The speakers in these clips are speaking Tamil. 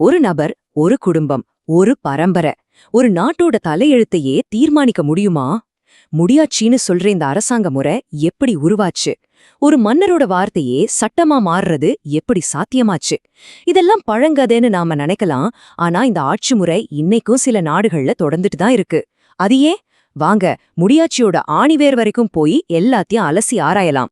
ஒரு நபர், ஒரு குடும்பம், ஒரு பரம்பரை, ஒரு நாட்டோட தலையெழுத்தையே தீர்மானிக்க முடியுமா? முடியாச்சின்னு சொல்ற இந்த அரசாங்க முறை எப்படி உருவாச்சு? ஒரு மன்னரோட வார்த்தையே சட்டமா மாறுறது எப்படி சாத்தியமாச்சு? இதெல்லாம் பழங்கதைன்னு நாம நினைக்கலாம். ஆனா இந்த ஆட்சி முறை இன்னைக்கும் சில நாடுகள்ல தொடர்ந்துட்டு தான் இருக்கு. அது ஏன்? வாங்க, முடியாட்சியோட ஆணிவேர் வரைக்கும் போய் எல்லாத்தையும் அலசி ஆராயலாம்.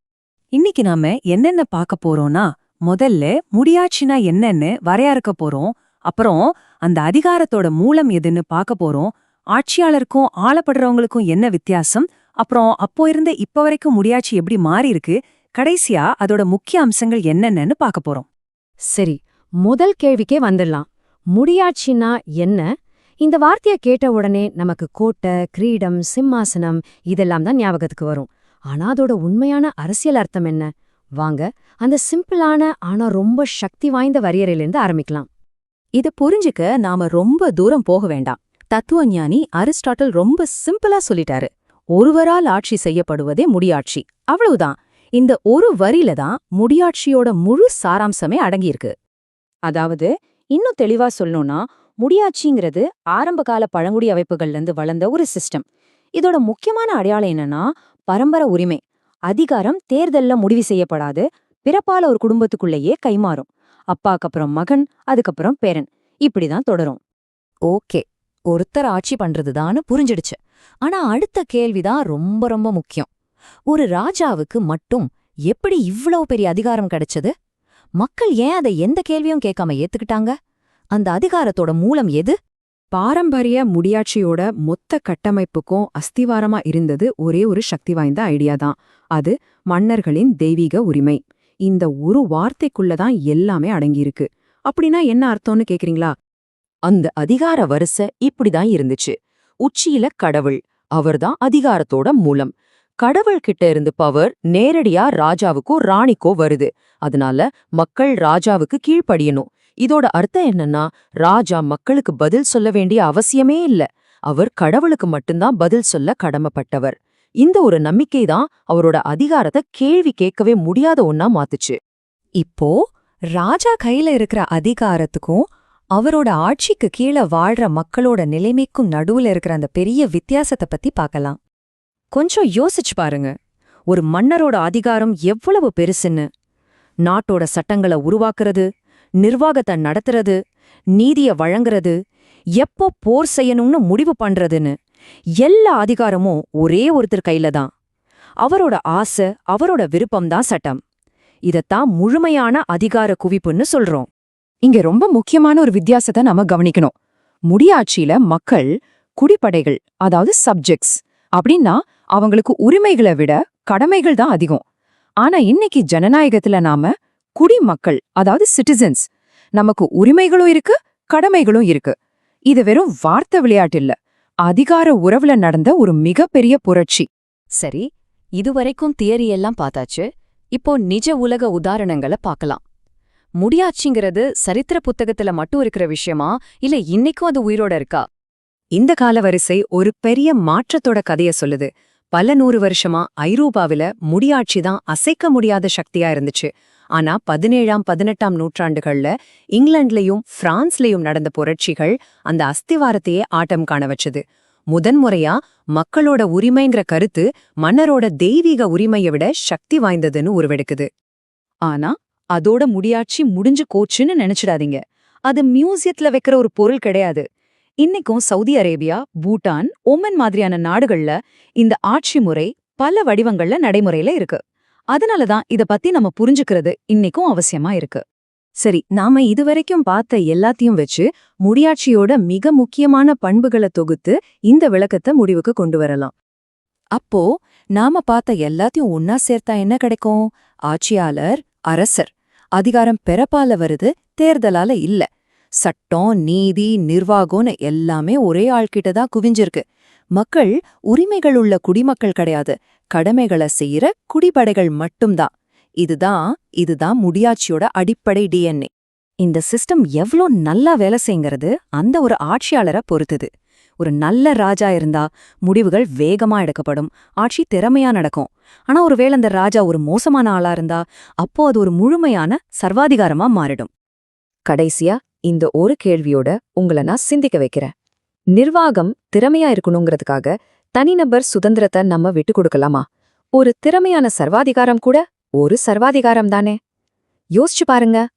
இன்னைக்கு நாம என்னென்ன பார்க்க போறோம்னா, முதல்ல முடியாட்சினா என்னன்னு வரையறுக்க போறோம். அப்புறம் அந்த அதிகாரத்தோட மூலம் எதுன்னு பார்க்க போறோம். ஆட்சியாளருக்கும் ஆளப்படுறவங்களுக்கும் என்ன வித்தியாசம், அப்புறம் அப்போ இருந்த இப்ப வரைக்கும் முடியாட்சி எப்படி மாறி இருக்கு, கடைசியா அதோட முக்கிய அம்சங்கள் என்னென்னு பார்க்க போறோம். சரி, முதல் கேள்விக்கே வந்துடலாம். முடியாட்சின்னா என்ன? இந்த வார்த்தைய கேட்ட உடனே நமக்கு கோட்டை, கிரீடம், சிம்மாசனம் இதெல்லாம் தான் ஞாபகத்துக்கு வரும். ஆனா அதோட உண்மையான அரசியல் அர்த்தம் என்ன? வாங்க, அந்த சிம்பிளான ஆனா ரொம்ப சக்தி வாய்ந்த வரையறையிலிருந்து ஆரம்பிக்கலாம். இத புரிஞ்சுக்க நாம ரொம்ப தூரம் போக வேண்டாம். தத்துவஞானி அரிஸ்டாட்டில் ரொம்ப சிம்பிளா சொல்லிட்டாரு. ஒருவரால் ஆட்சி செய்யப்படுவதே முடியாட்சி. அவ்வளவுதான். இந்த ஒரு வரியில தான் முடியாட்சியோட முழு சாராம்சமே அடங்கியிருக்கு. அதாவது இன்னும் தெளிவா சொல்லணும்னா, முடியாட்சிங்கிறது ஆரம்பகால பழங்குடி அமைப்புகள்ல இருந்து வளர்ந்த ஒரு சிஸ்டம். இதோட முக்கியமான அடையாளம் என்னன்னா, பரம்பரை உரிமை. அதிகாரம் தேர்தல்ல முடிவு செய்யப்படாது, பிறப்பால ஒரு குடும்பத்துக்குள்ளேயே கைமாறும். அப்பாக்கப்புறம் மகன், அதுக்கப்புறம் பேரன், இப்படிதான் தொடரும். ஓகே, ஒருத்தர் ஆட்சி பண்றதுதான்னு புரிஞ்சிடுச்சு. ஆனா அடுத்த கேள்விதான் ரொம்ப ரொம்ப முக்கியம். ஒரு ராஜாவுக்கு மட்டும் எப்படி இவ்வளவு பெரிய அதிகாரம் கிடைச்சது? மக்கள் ஏன் அதை எந்த கேள்வியும் கேட்காம ஏத்துக்கிட்டாங்க? அந்த அதிகாரத்தோட மூலம் எது? பாரம்பரிய முடியாட்சியோட மொத்த கட்டமைப்புக்கும் அஸ்திவாரமா இருந்தது ஒரே ஒரு சக்தி வாய்ந்த ஐடியா தான். அது மன்னர்களின் தெய்வீக உரிமை. இந்த ஒரு வார்த்தைக்குள்ளதான் எல்லாமே அடங்கியிருக்கு. அப்படின்னா என்ன அர்த்தம்னு கேக்குறீங்களா? அந்த அதிகார வரிசை இப்படிதான் இருந்துச்சு. உச்சியில கடவுள், அவர்தான் அதிகாரத்தோட மூலம். கடவுள் கிட்ட இருந்து பவர் நேரடியா ராஜாவுக்கோ ராணிக்கோ வருது. அதனால மக்கள் ராஜாவுக்கு கீழ்ப்படியணும். இதோட அர்த்தம் என்னன்னா, ராஜா மக்களுக்கு பதில் சொல்ல வேண்டிய அவசியமே இல்ல. அவர் கடவுளுக்கு மட்டும்தான் பதில் சொல்ல கடமைப்பட்டவர். இந்த ஒரு நம்பிக்கைதான் அவரோட அதிகாரத்தை கேள்வி கேட்கவே முடியாத ஒன்னா மாத்துச்சு. இப்போ ராஜா கையில இருக்கிற அதிகாரத்துக்கும் அவரோட ஆட்சிக்கு கீழே வாழ்ற மக்களோட நிலைமைக்கும் நடுவுல இருக்கிற அந்த பெரிய வித்தியாசத்தை பத்தி பார்க்கலாம். கொஞ்சம் யோசிச்சு பாருங்க. ஒரு மன்னரோட அதிகாரம் எவ்வளவு பெருசுன்னு. நாட்டோட சட்டங்களை உருவாக்குறது, நிர்வாகத்தை நடத்துறது, நீதிய வழங்குறது, எப்போ போர் செய்யணும்னு முடிவு பண்றதுன்னு எல்லா அதிகாரமும் ஒரே ஒருத்தர் கையில தான். அவரோட ஆசை, அவரோட விருப்பம்தான் சட்டம். இதத்தான் முழுமையான அதிகார குவிப்புன்னு சொல்றோம். இங்க ரொம்ப முக்கியமான ஒரு வித்தியாசத்தை நாம கவனிக்கணும். முடியாட்சியில மக்கள் குடிப்படைகள், அதாவது சப்ஜெக்ட்ஸ் அப்படின்னா அவங்களுக்கு உரிமைகளை விட கடமைகள் தான் அதிகம். ஆனா இன்னைக்கு ஜனநாயகத்துல நாம குடிமக்கள், அதாவது சிட்டிசன்ஸ். நமக்கு உரிமைகளும் இருக்கு, கடமைகளும் இருக்கு. இது வெறும் வார்த்தை விளையாட்டு இல்ல, அதிகார உறவுல நடந்த ஒரு மிகப்பெரிய புரட்சி. சரி, இதுவரைக்கும் தியரியெல்லாம் பார்த்தாச்சு. இப்போ நிஜ உலக உதாரணங்களை பார்க்கலாம். முடியாட்சிங்கிறது சரித்திர புத்தகத்துல மட்டும் இருக்கிற விஷயமா, இல்ல இன்னைக்கும் அது உயிரோட இருக்கா? இந்த காலவரிசை ஒரு பெரிய மாற்றத்தோட கதைய சொல்லுது. பல 100 வருஷமா ஐரோப்பாவில முடியாட்சி தான் அசைக்க முடியாத சக்தியா இருந்துச்சு. ஆனா 17ஆம் 18ஆம் நூற்றாண்டுகள்ல இங்கிலாந்துலயும் பிரான்ஸ்லயும் நடந்த புரட்சிகள் அந்த அஸ்திவாரத்தையே ஆட்டம் காண வச்சது. முதன்முறையா மக்களோட உரிமைங்கிற கருத்து மன்னரோட தெய்வீக உரிமையை விட சக்தி வாய்ந்ததுன்னு உருவெடுக்குது. ஆனா அதோட முடியாட்சி முடிஞ்சு கோச்சுன்னு நினைச்சிடாதீங்க. அது மியூசியத்துல வைக்கிற ஒரு பொருள் கிடையாது. இன்னைக்கும் சவுதி அரேபியா, பூட்டான், ஓமன் மாதிரியான நாடுகள்ல இந்த ஆட்சி முறை பல வடிவங்கள்ல நடைமுறையில இருக்கு. அதனாலதான் இத பத்தி நம்ம புரிஞ்சுக்கிறது இன்னைக்கும் அவசியமா இருக்கு. சரி, நாம இதுவரைக்கும் பார்த்த எல்லாத்தையும் வச்சு முடியாட்சியோட மிக முக்கியமான பண்புகளை தொகுத்து இந்த விளக்கத்தை முடிவுக்கு கொண்டு வரலாம். அப்போ நாம பார்த்த எல்லாத்தையும் ஒன்னா சேர்த்தா என்ன கிடைக்கும்? ஆட்சியாளர், அரசர். அதிகாரம் பிறப்பால வருது, தேர்தலால இல்ல. சட்டம், நீதி, நிர்வாகம்னு எல்லாமே ஒரே ஆள்கிட்ட தான் குவிஞ்சிருக்கு. மக்கள் உரிமைகள் உள்ள குடிமக்கள் கிடையாது, கடமைகளை செய்யற குடிப்படைகள் மட்டும்தான். இதுதான் முடியாட்சியோட அடிப்படை டிஎன்ஏ. இந்த சிஸ்டம் எவ்ளோ நல்லா வேலை செய்யுங்கிறது அந்த ஒரு ஆட்சியாளரை பொறுத்துது. ஒரு நல்ல ராஜா இருந்தா முடிவுகள் வேகமா எடுக்கப்படும், ஆட்சி திறமையா நடக்கும். ஆனா ஒருவேளை அந்த ராஜா ஒரு மோசமான ஆளா இருந்தா அப்போ அது ஒரு முழுமையான சர்வாதிகாரமா மாறிடும். கடைசியா இந்த ஒரு கேள்வியோட உங்களை நான் சிந்திக்க வைக்கிறேன். நிர்வாகம் திறமையா இருக்கணுங்கிறதுக்காக தனிநபர் சுதந்திரத்தை நம்ம விட்டு கொடுக்கலாமா? ஒரு திறமையான சர்வாதிகாரம் கூட ஒரு சர்வாதிகாரம் தானே. யோசிச்சு பாருங்க.